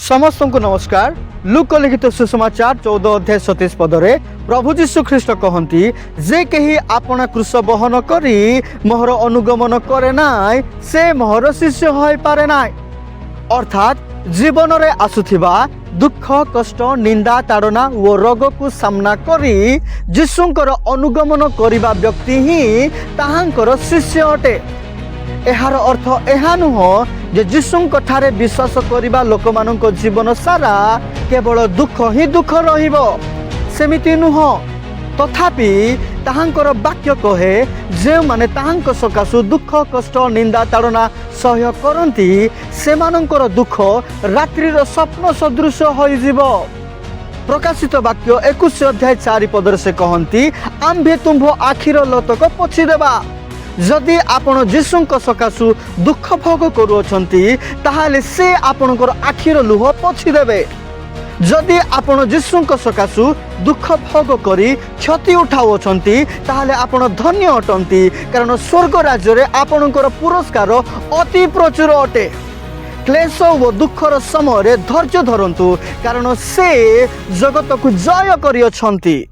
समस्त को नमस्कार। लूक लिखित सुसमाचार 14 अध्याय 37 पदरे प्रभु जीशु ख्रीष्ट कहती जे कहीं आपना क्रूस बहन करी मोहर अनुगमन करे नाय से मोहर शिष्य होई पारे नाय। अर्थात जीवन रे आसुथिबा दुख कष्ट निंदा ताड़ना और रोग को सामना करी जीशुंकर अनुगमन करिबा व्यक्ति ही ताहांकर शिष्य अटे। एहार अर्थ एहा नुह जे जीशुंक ठारे विश्वास करिबा लोक मानक जीवन सारा केवल दुख ही दुख रहिबो सेमिति नुह। तथापि ताहांकर वाक्य कहे जे माने ताहांक सकाशु दुख कष्ट निंदा ताड़ना सह्य करती सेमानंकर दुख रात्रिर स्वप्न सदृश होई जीवो। प्रकाशित वाक्य 21 अध्याय 4 पदर से कहती आम्भे तुम्भो आखिर लतक पोछि देबा। जदि आपण जीशुंक सकाशु दुख भोग करुअछंती ताहाले से आपणकर आखिर लुह पोछि देबे। जदि आपण जीशुंक सकाशु दुख भोग करी क्षति उठाउछंती ताहाले आपण धन्य अटंती, कारण स्वर्ग राज्य रे आपणकर पुरस्कार अति प्रचुर अटे। क्लेश व दुखर समय धैर्य धरंतु, कारण से जगत को जय करिअछंती।